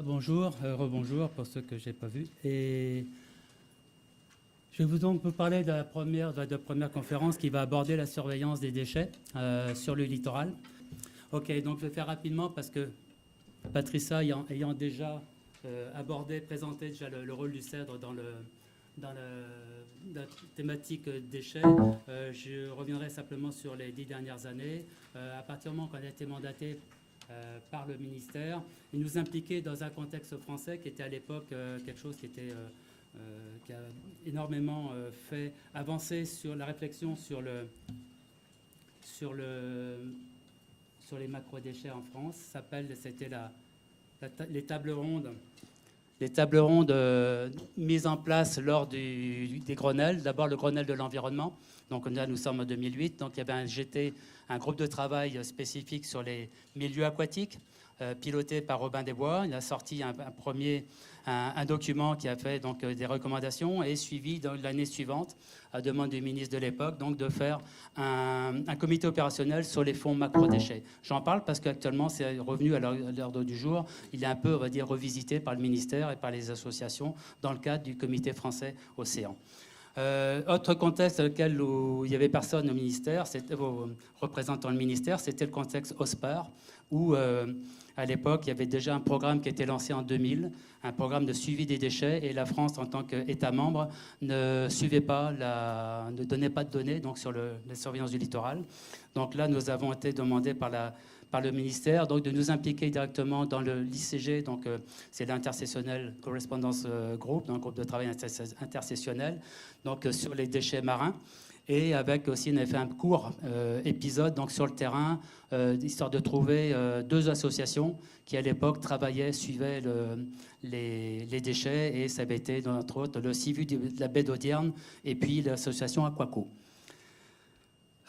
Bonjour, rebonjour pour ceux que je n'ai pas vus. Et je vais donc vous parler de la première conférence qui va aborder la surveillance des déchets sur le littoral. Ok, donc je vais faire rapidement parce que Patricia ayant déjà présenté déjà le rôle du CEDRE dans la thématique déchets, je reviendrai simplement sur les 10 dernières années. À partir du moment qu'on a été mandaté par le ministère, il nous impliquait dans un contexte français qui était à l'époque quelque chose qui a énormément fait avancer sur la réflexion sur les macro-déchets en France. C'était les tables rondes. Les tables rondes mises en place lors des Grenelles. D'abord le Grenelle de l'environnement. Donc là, nous sommes en 2008. Donc il y avait un groupe de travail spécifique sur les milieux aquatiques, piloté par Robin des Bois. Il a sorti un document qui a fait donc des recommandations et suivi dans l'année suivante, à demande du ministre de l'époque, donc de faire un comité opérationnel sur les fonds macro-déchets. J'en parle parce qu'actuellement, c'est revenu à l'ordre du jour. Il est un peu, on va dire, revisité par le ministère et par les associations dans le cadre du comité français Océan. Autre contexte dans lequel il n'y avait personne au ministère, représentant le ministère, c'était le contexte OSPAR, où à l'époque, il y avait déjà un programme qui était lancé en 2000, un programme de suivi des déchets, et la France, en tant qu'État membre, ne donnait pas de données donc, sur la surveillance du littoral. Donc là, nous avons été demandés par le ministère donc de nous impliquer directement dans le l'ICG, donc c'est l'Intersessionnel Correspondance Group, donc un groupe de travail intersessionnel, donc sur les déchets marins. Et avec aussi, on avait fait un court épisode donc sur le terrain, histoire de trouver deux associations qui, à l'époque, suivaient les déchets. Et ça avait été, entre autres, le CIVU de la baie d'Audierne et puis l'association Aquaco.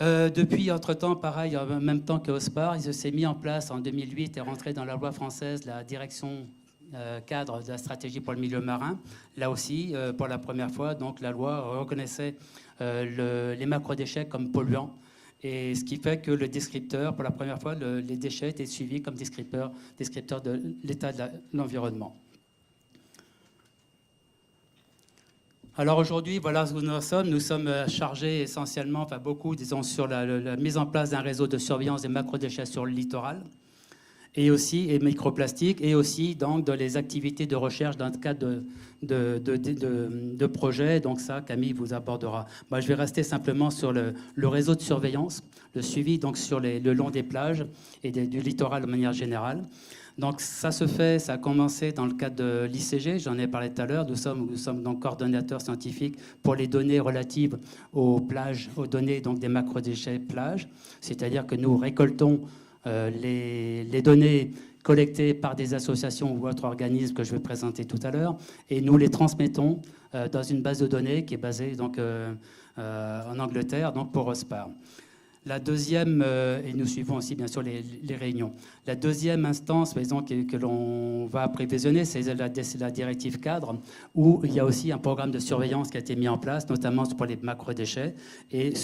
Depuis, entre-temps, pareil, en même temps que OSPAR, il s'est mis en place en 2008 et rentré dans la loi française la direction cadre de la stratégie pour le milieu marin. Là aussi, pour la première fois, donc, la loi reconnaissait les macro-déchets comme polluants. Et ce qui fait que le descripteur, pour la première fois, les déchets étaient suivis comme descripteurs de l'état de l'environnement. Alors aujourd'hui, voilà où nous sommes. Nous sommes chargés essentiellement, enfin beaucoup, disons, sur la mise en place d'un réseau de surveillance des macro-déchets sur le littoral, et microplastiques, et aussi donc dans les activités de recherche dans le cadre de projets. Donc ça, Camille vous abordera. Moi, je vais rester simplement sur le réseau de surveillance, le suivi donc sur le long des plages et du littoral de manière générale. Donc ça a commencé dans le cadre de l'ICG, j'en ai parlé tout à l'heure. Nous sommes donc coordonnateurs scientifiques pour les données relatives aux plages, aux données donc des macrodéchets plages. C'est-à-dire que nous récoltons les données collectées par des associations ou autres organismes que je vais présenter tout à l'heure, et nous les transmettons dans une base de données qui est basée donc, en Angleterre, donc pour OSPAR. La deuxième, et nous suivons aussi bien sûr les réunions, la deuxième instance que l'on va prévisionner, c'est la directive cadre, où il y a aussi un programme de surveillance qui a été mis en place, notamment pour les macro-déchets, et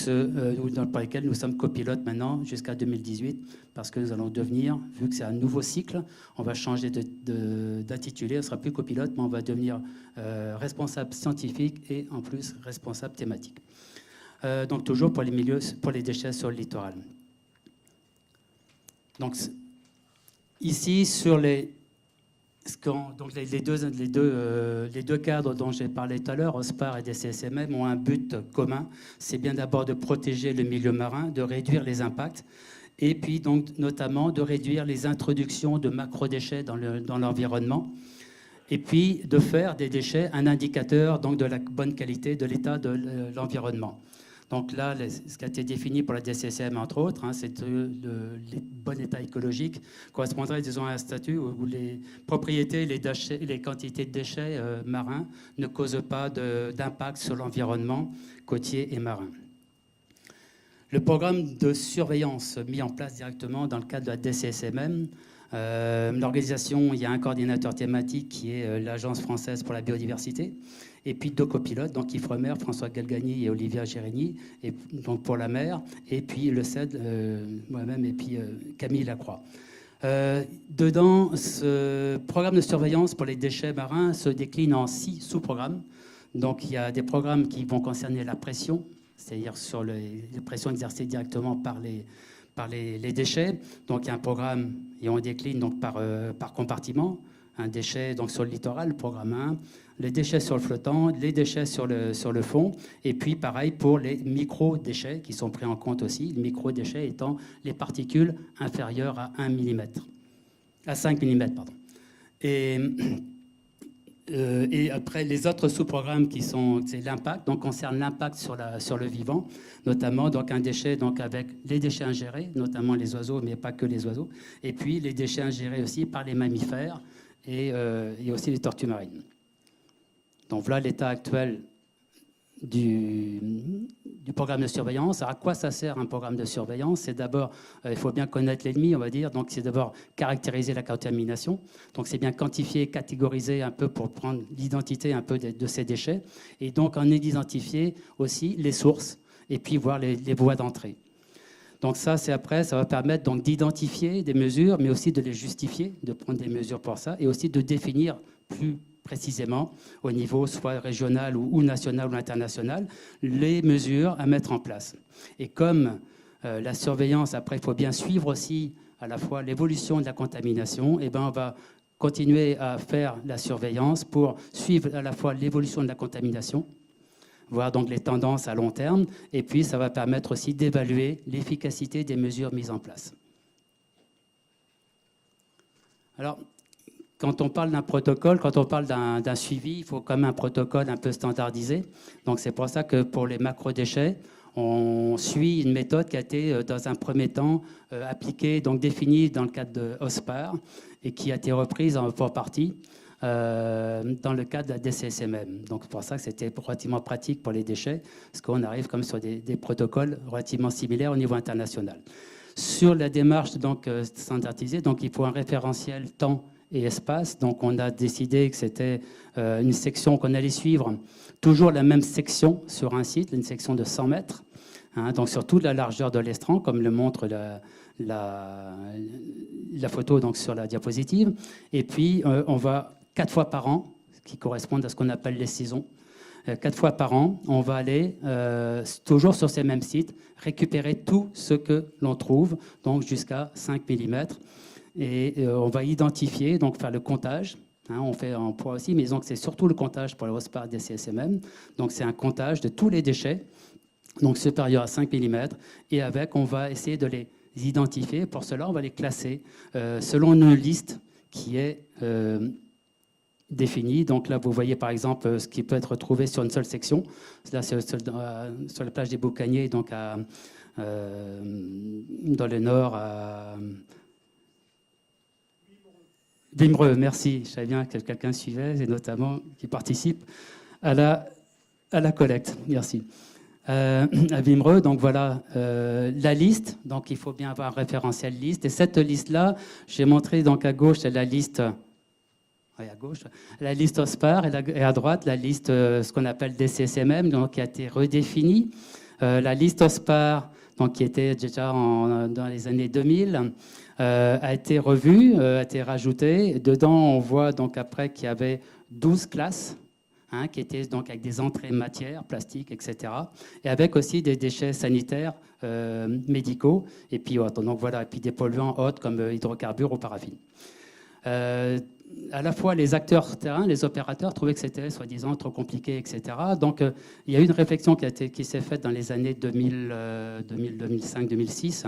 pour lesquels nous sommes copilotes maintenant jusqu'à 2018, parce que nous allons devenir, vu que c'est un nouveau cycle, on va changer d'intitulé, on ne sera plus copilote, mais on va devenir responsable scientifique et en plus responsable thématique. Donc toujours pour les déchets sur le littoral. Donc ici sur les deux cadres dont j'ai parlé tout à l'heure, OSPAR et DCSMM, ont un but commun, c'est bien d'abord de protéger le milieu marin, de réduire les impacts, et puis donc notamment de réduire les introductions de macro-déchets dans l'environnement, et puis de faire des déchets un indicateur donc de la bonne qualité de l'état de l'environnement. Donc là, ce qui a été défini pour la DCSM, entre autres, c'est le bon état écologique, correspondrait, disons, à un statut où les propriétés, les quantités de déchets marins ne causent pas d'impact sur l'environnement côtier et marin. Le programme de surveillance mis en place directement dans le cadre de la DCSMM, l'organisation, il y a un coordinateur thématique qui est l'Agence française pour la biodiversité, et puis deux copilotes, donc Ifremer, François Galgani et Olivia Gérigny, et donc pour la mer, et puis le CED, moi-même, et puis Camille Lacroix. Dedans, ce programme de surveillance pour les déchets marins se décline en 6 sous-programmes. Donc, il y a des programmes qui vont concerner la pression, c'est-à-dire sur les pressions exercées directement par les déchets. Donc, il y a un programme, et on décline donc par compartiment. Un déchet donc sur le littoral, le programme 1, les déchets sur le flottant, les déchets sur le fond, et puis pareil pour les micro-déchets qui sont pris en compte aussi, les micro-déchets étant les particules inférieures à 1 mm, à 5 mm, pardon. Et après, les autres sous-programmes qui sont, c'est l'impact, donc concerne l'impact sur le vivant, notamment donc un déchet donc avec les déchets ingérés, notamment les oiseaux, mais pas que les oiseaux, et puis les déchets ingérés aussi par les mammifères et aussi les tortues marines. Donc voilà l'état actuel du programme de surveillance. Alors, à quoi ça sert un programme de surveillance? C'est d'abord, il faut bien connaître l'ennemi, on va dire. Donc c'est d'abord caractériser la contamination. Donc c'est bien quantifier, catégoriser un peu pour prendre l'identité un peu de ces déchets. Et donc en identifier aussi les sources et puis voir les voies d'entrée. Donc ça, c'est après, ça va permettre donc d'identifier des mesures, mais aussi de les justifier, de prendre des mesures pour ça, et aussi de définir plus précisément, au niveau soit régional ou national ou international, les mesures à mettre en place. Et comme la surveillance, après, il faut bien suivre aussi à la fois l'évolution de la contamination, et ben on va continuer à faire la surveillance pour suivre à la fois l'évolution de la contamination, voir donc les tendances à long terme, et puis ça va permettre aussi d'évaluer l'efficacité des mesures mises en place. Alors, quand on parle d'un protocole, quand on parle d'un suivi, il faut quand même un protocole un peu standardisé. Donc c'est pour ça que pour les macrodéchets, on suit une méthode qui a été dans un premier temps appliquée, donc définie dans le cadre de OSPAR et qui a été reprise pour partie dans le cadre de la DCSMM. Donc c'est pour ça que c'était relativement pratique pour les déchets, parce qu'on arrive comme sur des protocoles relativement similaires au niveau international. Sur la démarche donc standardisée, donc il faut un référentiel temps et espace. Donc on a décidé que c'était une section qu'on allait suivre, toujours la même section sur un site, une section de 100 mètres, hein, donc sur toute la largeur de l'estran, comme le montre la photo donc sur la diapositive. Et puis on va 4 fois par an, qui correspondent à ce qu'on appelle les saisons. 4 fois par an, on va aller toujours sur ces mêmes sites, récupérer tout ce que l'on trouve, donc jusqu'à 5 mm. Et on va identifier, donc faire le comptage. Hein, on fait en poids aussi, mais donc c'est surtout le comptage pour le OSPAR des CSMM. Donc c'est un comptage de tous les déchets, donc supérieurs à 5 mm. Et avec, on va essayer de les identifier. Pour cela, on va les classer selon une liste qui est définie. Donc là, vous voyez par exemple ce qui peut être retrouvé sur une seule section. Là, c'est sur la plage des Boucaniers, donc dans le nord, à Vimereux, merci. Je savais bien que quelqu'un suivait, et notamment qui participe à la collecte. Merci. À Vimereux, donc voilà la liste. Donc il faut bien avoir un référentiel liste. Et cette liste-là, j'ai montré donc à gauche, c'est la liste. Oui, à gauche, la liste OSPAR et à droite, la liste, ce qu'on appelle DCSMM, donc qui a été redéfinie. La liste OSPAR, donc qui était déjà dans les années 2000. A été revue, a été rajoutée. Dedans, on voit donc après qu'il y avait 12 classes, hein, qui étaient donc avec des entrées matières, plastiques, etc. Et avec aussi des déchets sanitaires médicaux, et puis autres. Donc voilà, et puis des polluants autres comme hydrocarbures ou paraffine. À la fois les acteurs terrain, les opérateurs trouvaient que c'était soi-disant trop compliqué, etc. Donc il y a eu une réflexion qui s'est faite dans les années 2005, 2006.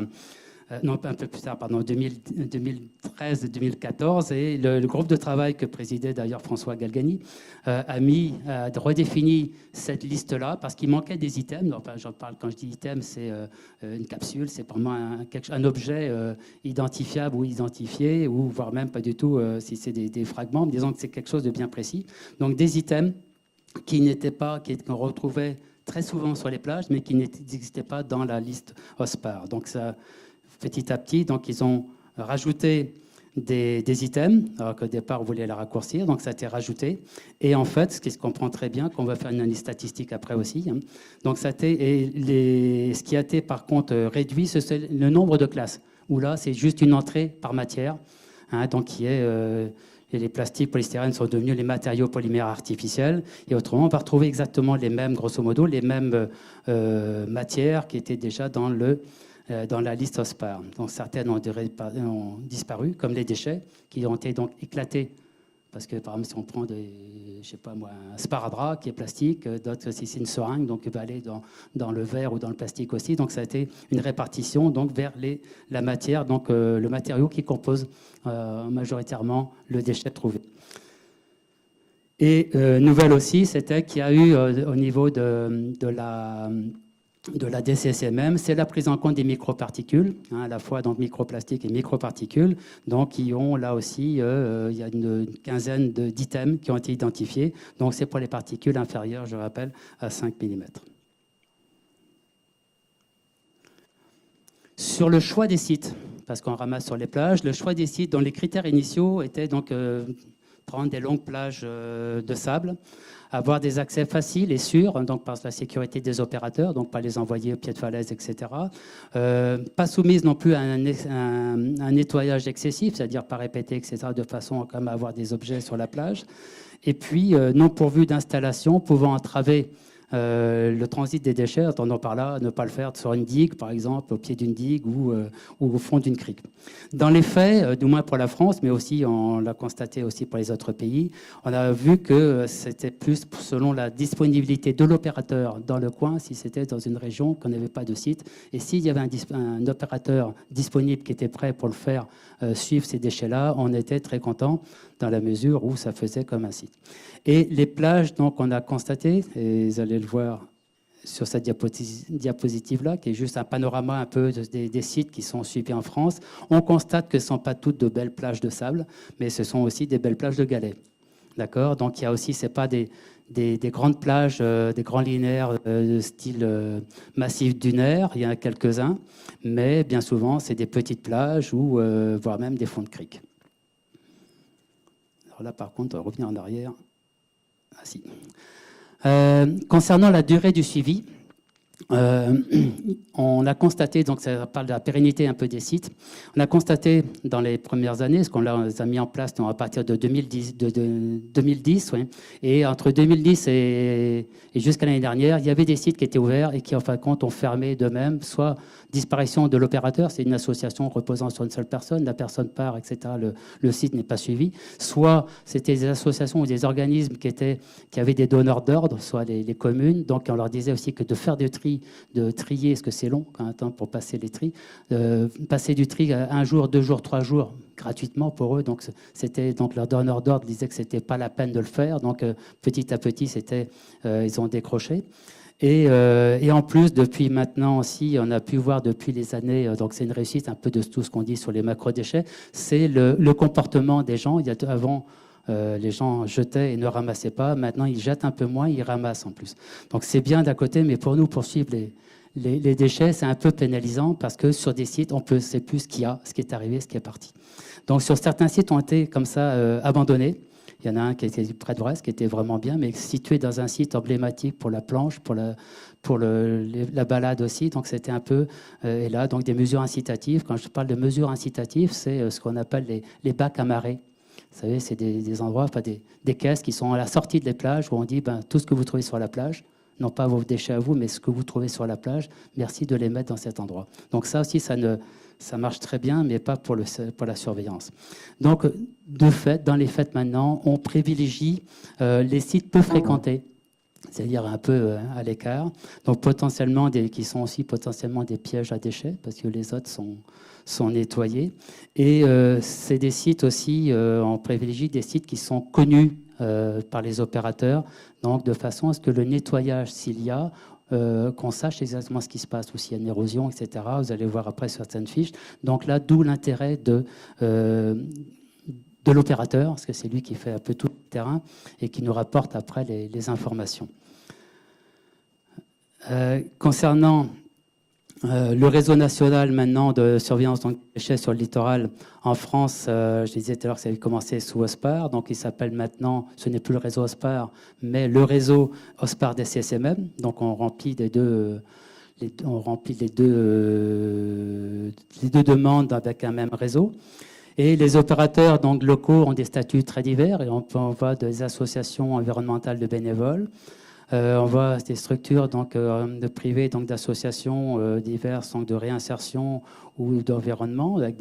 Non, un peu plus tard, pardon, 2013-2014, et le groupe de travail que présidait d'ailleurs François Galgani a redéfini cette liste-là parce qu'il manquait des items. Enfin, j'en parle quand je dis item, c'est une capsule, c'est vraiment un objet identifiable ou identifié, ou voire même pas du tout si c'est des fragments, mais disons que c'est quelque chose de bien précis. Donc des items qu'on retrouvait très souvent sur les plages, mais qui n'existaient pas dans la liste OSPAR. Donc ça, petit à petit, donc ils ont rajouté des items, alors qu'au départ, on voulait la raccourcir, donc ça a été rajouté. Et en fait, ce qui se comprend très bien, qu'on va faire une analyse statistique après aussi, hein. Donc ce qui a été par contre réduit, c'est le nombre de classes. où là, c'est juste une entrée par matière, hein, donc qui est... et les plastiques polystyrène sont devenus les matériaux polymères artificiels. Et autrement, on va retrouver exactement les mêmes, grosso modo, les mêmes matières qui étaient déjà dans la liste OSPAR. Donc certaines ont disparu, comme les déchets, qui ont été donc éclatés. Parce que, par exemple, si on prend je sais pas moi, un sparadrap qui est plastique, d'autres, si c'est une seringue, donc il va aller dans le verre ou dans le plastique aussi. Donc ça a été une répartition donc, vers la matière, donc le matériau qui compose majoritairement le déchet trouvé. Et nouvelle aussi, c'était qu'il y a eu au niveau de la DCSMM, c'est la prise en compte des microparticules, hein, à la fois donc microplastiques et microparticules. Donc, ils ont là aussi, il y a une quinzaine d'items qui ont été identifiés. Donc, c'est pour les particules inférieures, je rappelle, à 5 mm. Sur le choix des sites, parce qu'on ramasse sur les plages, le choix des sites dont les critères initiaux étaient donc prendre des longues plages de sable, avoir des accès faciles et sûrs, donc par la sécurité des opérateurs, donc pas les envoyer au pied de falaise, etc. Pas soumise non plus à un nettoyage excessif, c'est-à-dire pas répéter, etc., de façon à avoir des objets sur la plage. Et puis, non pourvu d'installation pouvant entraver le transit des déchets, entendant par là ne pas le faire sur une digue, par exemple, au pied d'une digue ou au fond d'une crique. Dans les faits, du moins pour la France, mais aussi on l'a constaté aussi pour les autres pays, on a vu que c'était plus selon la disponibilité de l'opérateur dans le coin, si c'était dans une région qu'on n'avait pas de site. Et s'il y avait un opérateur disponible qui était prêt pour le faire suivre ces déchets-là, on était très content dans la mesure où ça faisait comme un site. Et les plages, donc, on a constaté, et vous allez le voir sur cette diapositive-là, qui est juste un panorama un peu des sites qui sont suivis en France, on constate que ce ne sont pas toutes de belles plages de sable, mais ce sont aussi des belles plages de galets. D'accord ? Donc, il y a aussi, ce n'est pas des grandes plages, des grands linéaires de style massif dunaire, il y en a quelques-uns, mais bien souvent, c'est des petites plages ou voire même des fonds de crique. Alors là, par contre, on va revenir en arrière. Ah, si. Concernant la durée du suivi, on a constaté, donc ça parle de la pérennité un peu des sites, on a constaté dans les premières années, ce qu'on a mis en place à partir de 2010 ouais, et entre 2010 et jusqu'à l'année dernière, il y avait des sites qui étaient ouverts et qui en fin de compte ont fermé d'eux-mêmes, soit disparition de l'opérateur, c'est une association reposant sur une seule personne, la personne part, etc., le site n'est pas suivi, soit c'était des associations ou des organismes qui avaient des donneurs d'ordre, soit les communes, donc on leur disait aussi que de faire du tri, de trier, parce que c'est long quand même temps pour passer les tris, passer du tri à 1 jour, 2 jours, 3 jours gratuitement pour eux, donc leur donneur d'ordre disait que c'était pas la peine de le faire, donc petit à petit ils ont décroché. Et en plus, depuis maintenant aussi, on a pu voir depuis les années, donc c'est une réussite un peu de tout ce qu'on dit sur les macro-déchets, c'est le comportement des gens. Avant, les gens jetaient et ne ramassaient pas. Maintenant, ils jettent un peu moins, ils ramassent en plus. Donc c'est bien d'un côté, mais pour nous, poursuivre les déchets, c'est un peu pénalisant parce que sur des sites, on ne sait plus ce qu'il y a, ce qui est arrivé, ce qui est parti. Donc sur certains sites ont été comme ça abandonnés. Il y en a un qui était près de Brest, qui était vraiment bien, mais situé dans un site emblématique pour la planche, pour la balade aussi. Donc c'était un peu, et là, donc des mesures incitatives. Quand je parle de mesures incitatives, c'est ce qu'on appelle les bacs à marée. Vous savez, c'est des endroits, enfin des caisses qui sont à la sortie des plages où on dit tout ce que vous trouvez sur la plage, non pas vos déchets à vous, mais ce que vous trouvez sur la plage, merci de les mettre dans cet endroit. Donc ça aussi, ça marche très bien, mais pas pour la surveillance. Donc, de fait, dans les fêtes maintenant, on privilégie les sites peu fréquentés, c'est-à-dire un peu à l'écart, donc potentiellement qui sont aussi potentiellement des pièges à déchets, parce que les autres sont nettoyés. Et c'est des sites aussi, on privilégie des sites qui sont connus par les opérateurs, donc de façon à ce que le nettoyage, s'il y a, qu'on sache exactement ce qui se passe, ou s'il y a une érosion, etc. Vous allez voir après sur certaines fiches. Donc là, d'où l'intérêt de l'opérateur, parce que c'est lui qui fait un peu tout le terrain et qui nous rapporte après les informations. Concernant le réseau national maintenant de surveillance des déchets sur le littoral en France, je disais tout à l'heure que ça avait commencé sous OSPAR, donc il s'appelle maintenant, ce n'est plus le réseau OSPAR, mais le réseau OSPAR des CSMM, donc on remplit on remplit les deux demandes avec un même réseau. Et les opérateurs donc, locaux ont des statuts très divers et on voit des associations environnementales de bénévoles. On voit des structures donc, de privées, donc d'associations diverses, donc de réinsertion ou d'environnement avec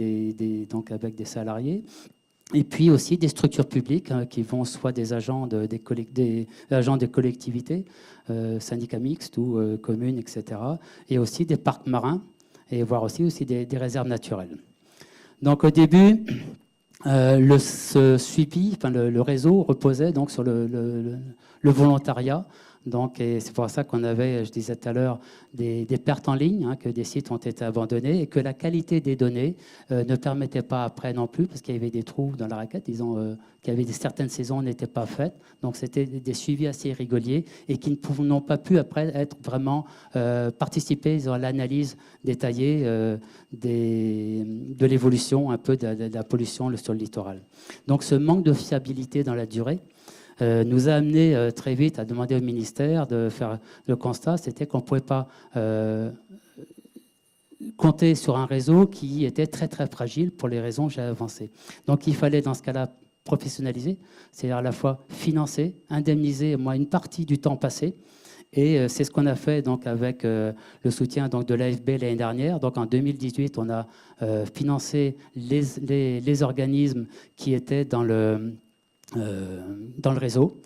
avec des salariés. Et puis aussi des structures publiques qui vont soit des agents des agents des collectivités, syndicats mixtes ou communes, etc. Et aussi des parcs marins et voire aussi des réserves naturelles. Donc au début, ce suivi, enfin, le réseau reposait donc sur le volontariat. Donc, et c'est pour ça qu'on avait, je disais tout à l'heure, des pertes en ligne, que des sites ont été abandonnés et que la qualité des données ne permettait pas après non plus, parce qu'il y avait des trous dans la raquette, disons qu'il y avait certaines saisons n'étaient pas faites. Donc, c'était des suivis assez irréguliers et qui n'ont pas pu après être vraiment participer à l'analyse détaillée de l'évolution un peu de la pollution sur le littoral. Donc, ce manque de fiabilité dans la durée nous a amené très vite à demander au ministère de faire le constat, c'était qu'on ne pouvait pas compter sur un réseau qui était très très fragile pour les raisons que j'ai avancées. Donc il fallait dans ce cas-là professionnaliser, c'est-à-dire à la fois financer, indemniser une partie du temps passé. Et c'est ce qu'on a fait donc, avec le soutien donc, de l'AFB l'année dernière. Donc, en 2018, on a financé les organismes qui étaient dans le réseau,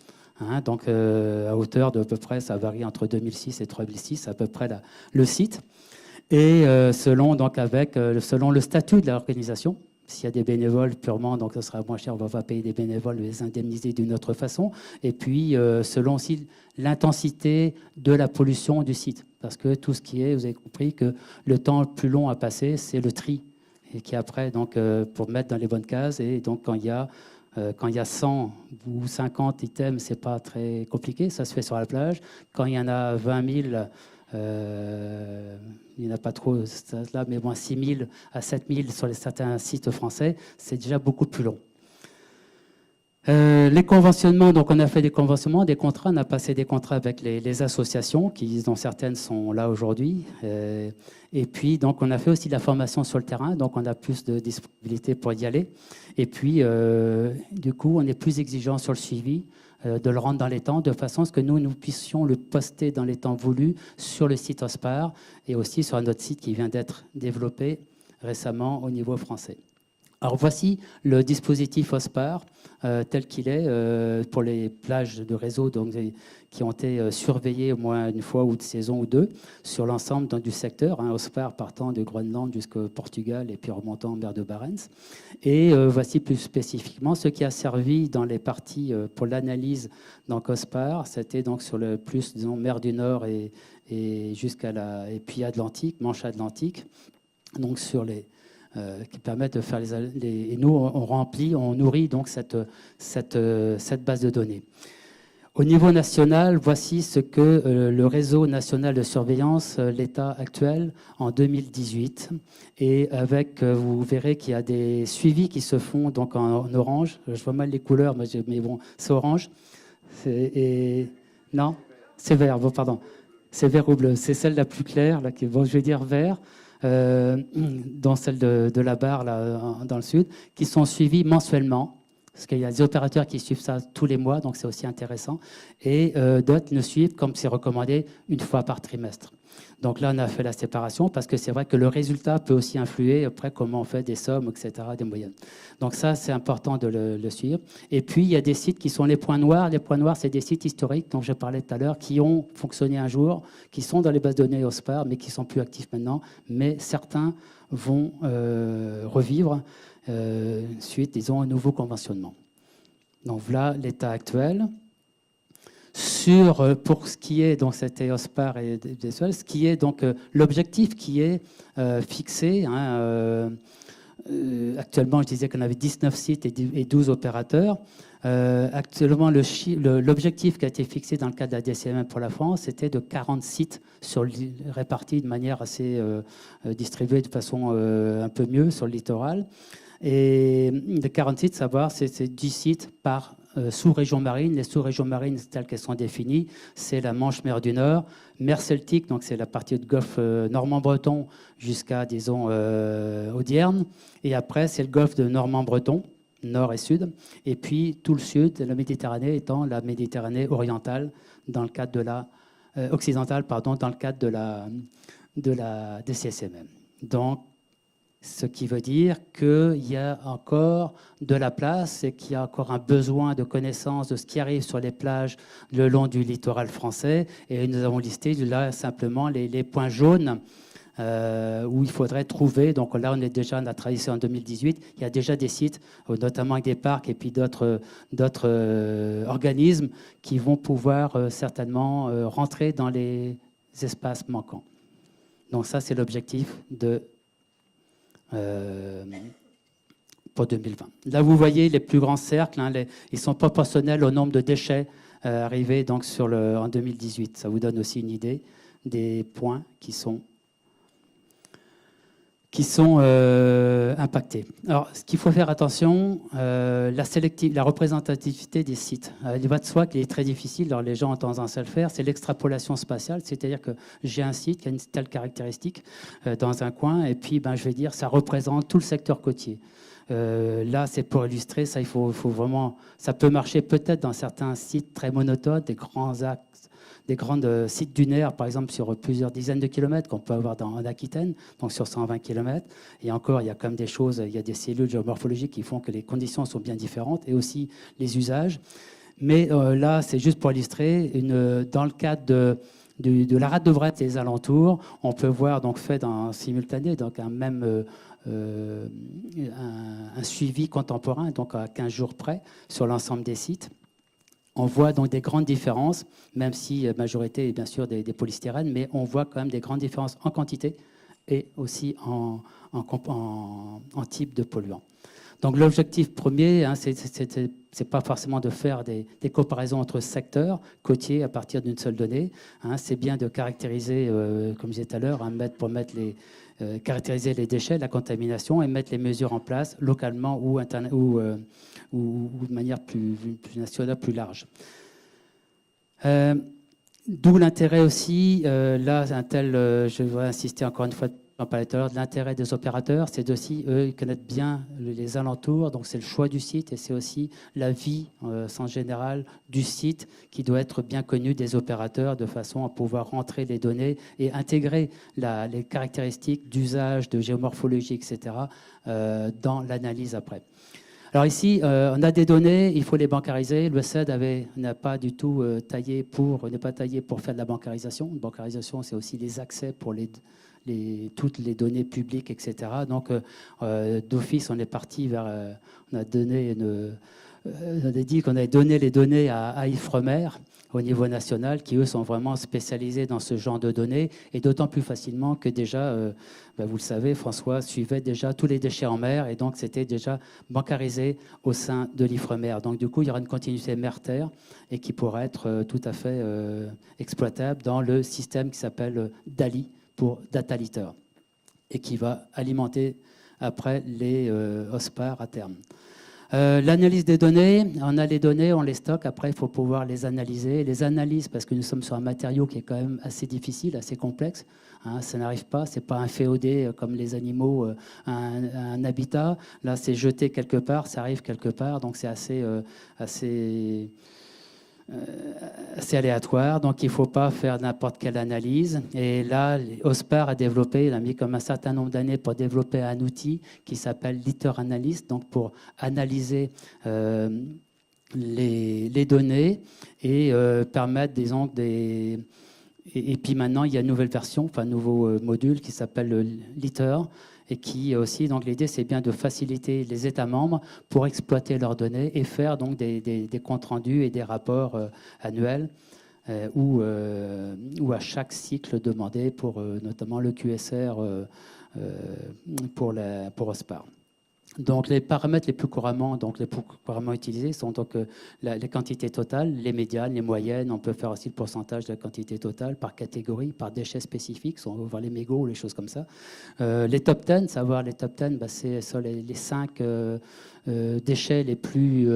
donc à hauteur de à peu près, ça varie entre 2006 et 3006, à peu près le site. Et selon le statut de l'organisation, s'il y a des bénévoles purement, donc ce sera moins cher, on va payer des bénévoles, les indemniser d'une autre façon. Et puis selon aussi l'intensité de la pollution du site. Parce que tout ce qui est, vous avez compris que le temps le plus long à passer, c'est le tri. Et qui après, donc, pour mettre dans les bonnes cases. Et donc quand il y a 100 ou 50 items, ce n'est pas très compliqué, ça se fait sur la plage. Quand il y en a 20 000, il n'y en a pas trop là, mais bon, 6 000 à 7 000 sur certains sites français, c'est déjà beaucoup plus long. Les conventionnements, donc on a fait des conventionnements, des contrats, on a passé des contrats avec les associations, dont certaines sont là aujourd'hui. Et puis, donc, on a fait aussi de la formation sur le terrain, donc on a plus de disponibilité pour y aller. Et puis, du coup, on est plus exigeant sur le suivi, de le rendre dans les temps, de façon à ce que nous puissions le poster dans les temps voulus sur le site OSPAR et aussi sur un autre site qui vient d'être développé récemment au niveau français. Alors voici le dispositif OSPAR tel qu'il est pour les plages de réseau donc, qui ont été surveillées au moins une fois ou de saison ou deux sur l'ensemble du secteur, OSPAR partant de Groenland jusqu'au Portugal et puis remontant en mer de Barents. Et voici plus spécifiquement ce qui a servi dans les parties pour l'analyse dans OSPAR, c'était donc sur le plus, disons, mer du Nord et et puis Atlantique, Manche Atlantique, donc sur les qui permettent de faire et nous, on nourrit donc cette base de données. Au niveau national, voici ce que le réseau national de surveillance, l'état actuel, en 2018. Et avec, vous verrez qu'il y a des suivis qui se font donc en orange. Je vois mal les couleurs, mais bon, c'est orange. Non, c'est vert, bon, pardon. C'est vert ou bleu. C'est celle la plus claire, là, bon, je vais dire vert. Dans celle de la barre là, dans le sud, qui sont suivis mensuellement, parce qu'il y a des opérateurs qui suivent ça tous les mois, donc c'est aussi intéressant, et d'autres le suivent, comme c'est recommandé, une fois par trimestre. Donc là, on a fait la séparation, parce que c'est vrai que le résultat peut aussi influer après comment on fait des sommes, etc., des moyennes. Donc ça, c'est important de le suivre. Et puis, il y a des sites qui sont les points noirs. Les points noirs, c'est des sites historiques dont je parlais tout à l'heure, qui ont fonctionné un jour, qui sont dans les bases de données OSPAR, mais qui ne sont plus actifs maintenant. Mais certains vont revivre suite, disons, à un nouveau conventionnement. Donc voilà l'état actuel. Pour ce qui est, donc c'était OSPAR et DSOL, ce qui est donc l'objectif qui est fixé. Actuellement, je disais qu'on avait 19 sites et 12 opérateurs. Actuellement, l'objectif qui a été fixé dans le cadre de la DCMM pour la France, c'était de 40 sites répartis de manière assez distribuée, de façon un peu mieux sur le littoral. Et de 40 sites, savoir, c'est 10 sites par sous-régions marines. Les sous-régions marines telles qu'elles sont définies, c'est la Manche-Mer du Nord, mer Celtique, donc c'est la partie du golfe normand-breton jusqu'à, disons, Audierne. Et après, c'est le golfe de Normand-Breton, nord et sud. Et puis tout le sud, la Méditerranée étant la Méditerranée orientale, dans le cadre de la occidentale, pardon, dans le cadre de la DCSMM. Donc, ce qui veut dire qu'il y a encore de la place et qu'il y a encore un besoin de connaissance de ce qui arrive sur les plages le long du littoral français. Et nous avons listé là simplement les points jaunes où il faudrait trouver. Donc là, on a travaillé en 2018. Il y a déjà des sites, notamment avec des parcs et puis d'autres organismes qui vont pouvoir certainement rentrer dans les espaces manquants. Donc ça, c'est l'objectif pour 2020. Là, vous voyez les plus grands cercles, hein, ils sont proportionnels au nombre de déchets arrivés donc, en 2018. Ça vous donne aussi une idée des points qui sont impactés. Alors, ce qu'il faut faire attention, la représentativité des sites. Il va de soi qu'il est très difficile, alors les gens ont tendance à le faire, c'est l'extrapolation spatiale, c'est-à-dire que j'ai un site qui a une telle caractéristique dans un coin, et puis je vais dire ça représente tout le secteur côtier. Là, c'est pour illustrer, ça, il faut vraiment, ça peut marcher peut-être dans certains sites très monotones, des grands axes, des grands sites dunaires, par exemple sur plusieurs dizaines de kilomètres qu'on peut avoir en Aquitaine, donc sur 120 kilomètres. Et encore, il y a quand même des choses, il y a des cellules géomorphologiques qui font que les conditions sont bien différentes et aussi les usages. Mais là, c'est juste pour illustrer, dans le cadre de la rade de Brette et des alentours, on peut voir donc fait en simultané, donc un suivi contemporain, donc à 15 jours près, sur l'ensemble des sites. On voit donc des grandes différences, même si la majorité est bien sûr des polystyrènes, mais on voit quand même des grandes différences en quantité et aussi en type de polluants. Donc l'objectif premier, hein, c'est pas forcément de faire des comparaisons entre secteurs côtiers à partir d'une seule donnée. Hein, c'est bien de caractériser, comme je disais tout à l'heure, hein, caractériser les déchets, la contamination et mettre les mesures en place localement ou de manière plus nationale, plus large. D'où l'intérêt aussi, je voudrais insister encore une fois, j'en parlais tout à l'heure, de l'intérêt des opérateurs, c'est aussi, eux, ils connaissent bien les alentours, donc c'est le choix du site et c'est aussi la vie, sens général, du site qui doit être bien connu des opérateurs de façon à pouvoir rentrer les données et intégrer les caractéristiques d'usage, de géomorphologie, etc., dans l'analyse après. Alors ici, on a des données, il faut les bancariser. Le CED n'a pas du tout n'est pas taillé pour faire de la bancarisation. La bancarisation, c'est aussi les accès pour toutes les données publiques, etc. Donc, d'office, on est parti vers... on a dit qu'on avait donné les données à Ifremer au niveau national, qui eux sont vraiment spécialisés dans ce genre de données, et d'autant plus facilement que déjà, vous le savez, François suivait déjà tous les déchets en mer, et donc c'était déjà bancarisé au sein de l'Ifremer. Donc du coup, il y aura une continuité mer-terre, et qui pourra être tout à fait exploitable dans le système qui s'appelle DALI, pour Data Liter, et qui va alimenter après les OSPAR à terme. L'analyse des données, on a les données, on les stocke, après il faut pouvoir les analyser. Les analyses, parce que nous sommes sur un matériau qui est quand même assez difficile, assez complexe, hein, ça n'arrive pas, c'est pas un féodé comme les animaux, un habitat. Là, c'est jeté quelque part, ça arrive quelque part, donc c'est assez aléatoire, donc il ne faut pas faire n'importe quelle analyse. Et là, OSPAR a développé, il a mis comme un certain nombre d'années pour développer un outil qui s'appelle Liter Analyst, donc pour analyser les données et permettre, disons, Et puis maintenant, il y a une nouvelle version, enfin un nouveau module qui s'appelle le Liter, et qui aussi, donc l'idée c'est bien de faciliter les États membres pour exploiter leurs données et faire donc des comptes rendus et des rapports annuels ou à chaque cycle demandé pour notamment le QSR pour OSPAR. Donc les paramètres les plus couramment utilisés sont donc les quantités totales, les médianes, les moyennes. On peut faire aussi le pourcentage de la quantité totale par catégorie, par déchets spécifiques. On va voir les mégots ou les choses comme ça. Les top 10, savoir les top 10, c'est sur les 5 déchets les plus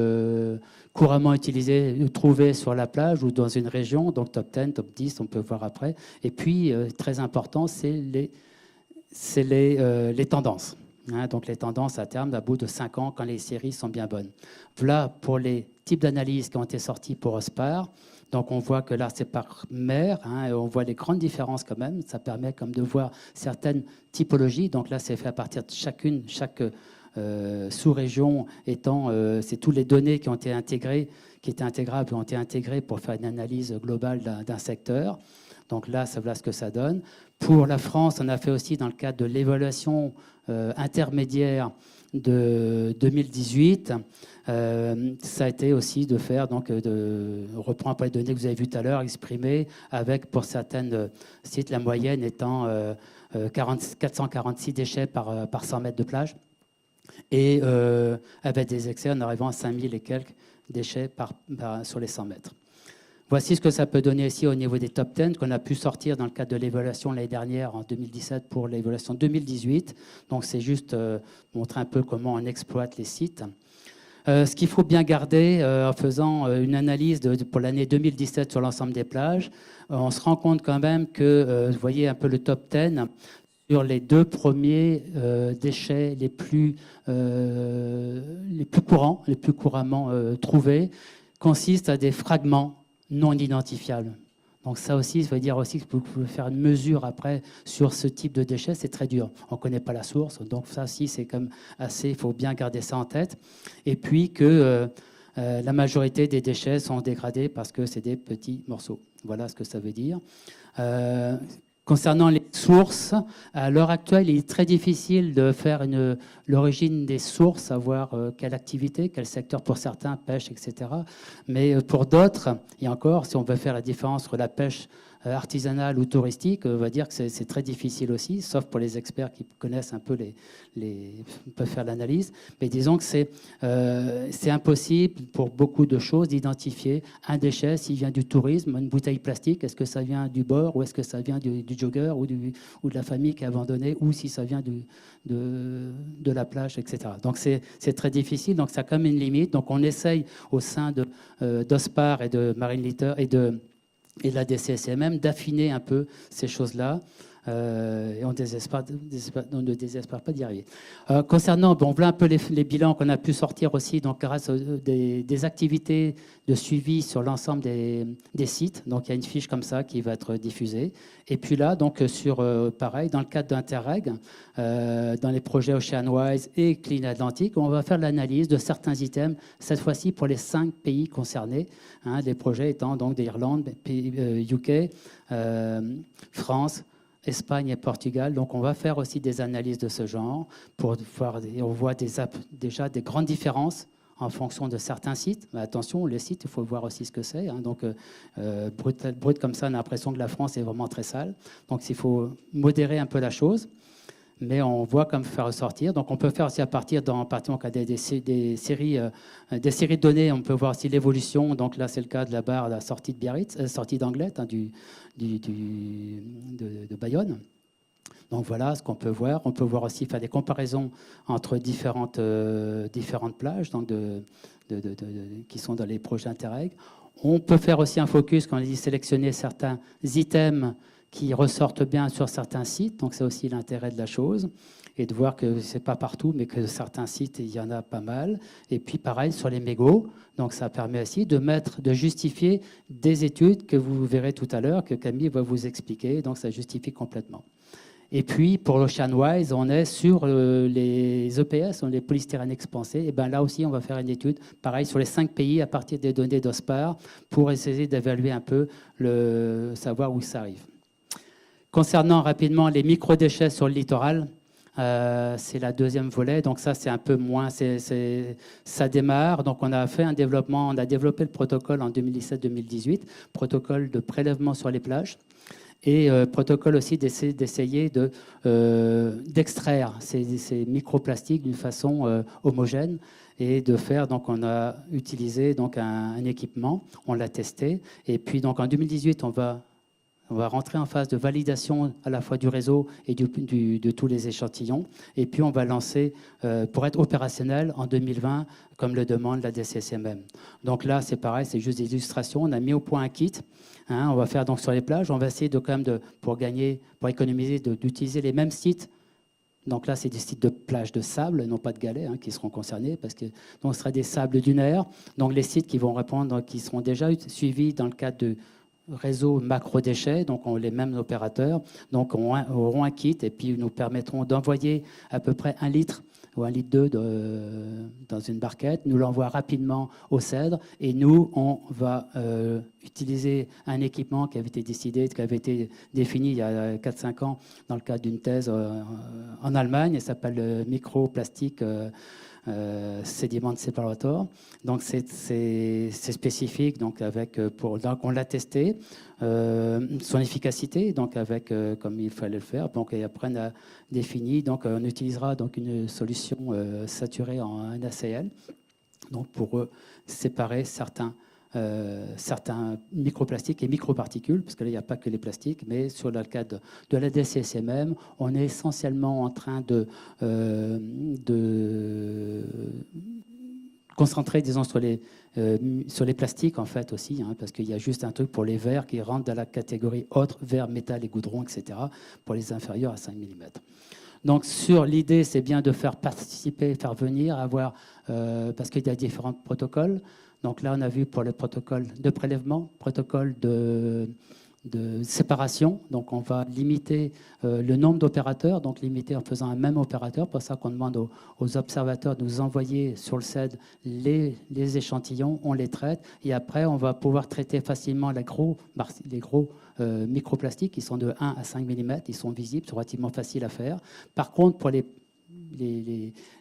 couramment utilisés, trouvés sur la plage ou dans une région. Donc top 10, top 10, on peut voir après. Et puis très important, c'est les tendances. Donc les tendances à terme, à bout de 5 ans, quand les séries sont bien bonnes. Voilà pour les types d'analyses qui ont été sortis pour OSPAR. Donc on voit que là, c'est par mer, et on voit les grandes différences quand même. Ça permet comme de voir certaines typologies. Donc là, c'est fait à partir de chaque sous-région étant, c'est toutes les données qui ont été intégrées, qui étaient intégrables, qui ont été intégrées pour faire une analyse globale d'un secteur. Donc là, ça voilà ce que ça donne. Pour la France, on a fait aussi dans le cadre de l'évaluation intermédiaire de 2018, ça a été aussi de faire, donc de reprendre les données que vous avez vues tout à l'heure, exprimées avec, pour certaines sites, la moyenne étant 446 déchets par 100 mètres de plage, et avec des excès en arrivant à 5000 et quelques déchets sur les 100 mètres. Voici ce que ça peut donner ici au niveau des top 10 qu'on a pu sortir dans le cadre de l'évaluation l'année dernière, en 2017, pour l'évaluation 2018. Donc, c'est juste montrer un peu comment on exploite les sites. Ce qu'il faut bien garder en faisant une analyse pour l'année 2017 sur l'ensemble des plages, on se rend compte quand même que, vous voyez un peu le top 10, sur les 2 premiers déchets les plus courants, les plus couramment trouvés, consistent à des fragments non identifiables. Donc ça aussi, ça veut dire aussi que vous pouvez faire une mesure après sur ce type de déchets, c'est très dur. On ne connaît pas la source, donc ça aussi, c'est comme assez, il faut bien garder ça en tête. Et puis que la majorité des déchets sont dégradés parce que c'est des petits morceaux. Voilà ce que ça veut dire. Concernant les sources, à l'heure actuelle, il est très difficile de faire l'origine des sources, savoir quelle activité, quel secteur pour certains, pêche, etc. Mais pour d'autres, et encore, si on veut faire la différence entre la pêche artisanale ou touristique, on va dire que c'est très difficile aussi, sauf pour les experts qui connaissent un peu peuvent faire l'analyse. Mais disons que c'est impossible pour beaucoup de choses d'identifier un déchet s'il vient du tourisme, une bouteille plastique, est-ce que ça vient du bord ou est-ce que ça vient du jogger ou de la famille qui a abandonné, ou si ça vient de la plage, etc. Donc c'est très difficile, donc ça a quand même une limite. Donc on essaye au sein d'OSPAR et de Marine Litter et de la DCSMM d'affiner un peu ces choses-là. Et on ne désespère pas d'y arriver. Concernant, voilà un peu les bilans qu'on a pu sortir aussi, donc grâce à des activités de suivi sur l'ensemble des sites. Donc il y a une fiche comme ça qui va être diffusée. Et puis là, donc pareil, dans le cadre d'Interreg, dans les projets Oceanwise et Clean Atlantic, on va faire l'analyse de certains items, cette fois-ci pour les 5 pays concernés, les projets étant donc d'Irlande, UK, France, Espagne et Portugal. Donc on va faire aussi des analyses de ce genre pour voir, et on voit déjà des grandes différences en fonction de certains sites. Mais attention, les sites, il faut voir aussi ce que c'est. Donc brut comme ça, on a l'impression que la France est vraiment très sale. Donc il faut modérer un peu la chose. Mais on voit comme faire ressortir. Donc on peut faire aussi à partir des séries de données, on peut voir aussi l'évolution. Donc là, c'est le cas de la barre, la sortie de Biarritz, sortie d'Anglet, de Bayonne. Donc voilà ce qu'on peut voir. On peut voir aussi faire des comparaisons entre différentes plages donc qui sont dans les projets Interreg. On peut faire aussi un focus, quand on dit sélectionner certains items qui ressortent bien sur certains sites. Donc c'est aussi l'intérêt de la chose. Et de voir que ce n'est pas partout, mais que certains sites, il y en a pas mal. Et puis pareil sur les mégots. Donc ça permet aussi de justifier des études que vous verrez tout à l'heure, que Camille va vous expliquer. Donc ça justifie complètement. Et puis pour l'Oceanwise, on est sur les EPS, les polystyrènes expansés. Et bien là aussi, on va faire une étude, pareil, sur les 5 pays à partir des données d'OSPAR pour essayer d'évaluer un peu, savoir où ça arrive. Concernant rapidement les microdéchets sur le littoral, c'est la deuxième volet. Donc ça, c'est un peu moins, ça démarre. Donc on a fait un développement, on a développé le protocole en 2017-2018, protocole de prélèvement sur les plages. Et protocole aussi d'essayer d'extraire ces microplastiques d'une façon homogène et de faire. Donc, on a utilisé donc un équipement, on l'a testé. Et puis, donc, en 2018, on va rentrer en phase de validation à la fois du réseau et de tous les échantillons. Et puis, on va lancer pour être opérationnel en 2020, comme le demande la DCSMM. Donc là, c'est pareil, c'est juste des illustrations. On a mis au point un kit. Hein, on va faire donc sur les plages. On va essayer de, quand même pour économiser, d'utiliser les mêmes sites. Donc là, c'est des sites de plage de sable, non pas de galets, hein, qui seront concernés, parce que donc, ce sera des sables dunaires. Donc les sites qui vont répondre, qui seront déjà suivis dans le cadre de réseau macro-déchets, donc les mêmes opérateurs, donc auront un kit et puis nous permettront d'envoyer à peu près 1 litre ou 1,2 litre dans une barquette, nous l'envoie rapidement au CEDRE et nous, on va utiliser un équipement qui avait été décidé, qui avait été défini il y a 4-5 ans dans le cadre d'une thèse en Allemagne, elle s'appelle le microplastique Sediment Separator. Donc c'est spécifique, donc donc on l'a testé, son efficacité, donc avec comme il fallait le faire. Donc et après on a défini, donc on utilisera donc une solution saturée en NaCl, donc pour séparer certains microplastiques et microparticules, parce que là, il n'y a pas que les plastiques, mais sur le cadre de la DCSMM, on est essentiellement en train de concentrer, disons, sur les plastiques, en fait, aussi, hein, parce qu'il y a juste un truc pour les verres qui rentrent dans la catégorie autre, verre, métal et goudron, etc., pour les inférieurs à 5 mm. Donc, sur l'idée, c'est bien de faire participer, faire venir, parce qu'il y a différents protocoles. Donc là, on a vu pour le protocole de prélèvement, protocole de séparation. Donc on va limiter le nombre d'opérateurs, donc limiter en faisant un même opérateur. Pour ça qu'on demande aux observateurs de nous envoyer sur le CED les échantillons, on les traite. Et après, on va pouvoir traiter facilement les gros microplastiques qui sont de 1 à 5 mm. Ils sont visibles, c'est relativement facile à faire. Par contre, pour les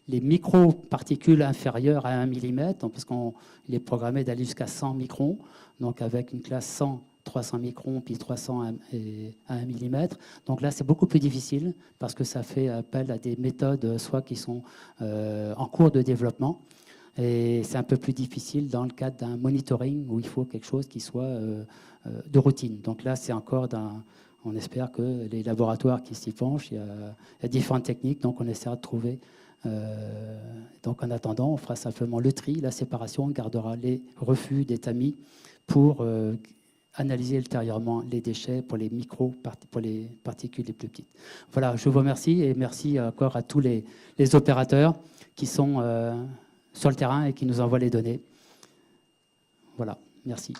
microparticules inférieures à 1 mm, parce qu'il est programmé d'aller jusqu'à 100 microns, donc avec une classe 100, 300 microns, puis 300 à 1 mm. Donc là, c'est beaucoup plus difficile, parce que ça fait appel à des méthodes, soit qui sont en cours de développement, et c'est un peu plus difficile dans le cadre d'un monitoring, où il faut quelque chose qui soit de routine. Donc là, c'est encore on espère que les laboratoires qui s'y penchent, il y a différentes techniques, donc on essaiera de trouver. Donc en attendant, on fera simplement le tri, la séparation, on gardera les refus des tamis pour analyser ultérieurement les déchets pour les particules les plus petites. Voilà, je vous remercie et merci encore à tous les opérateurs qui sont sur le terrain et qui nous envoient les données. Voilà, merci.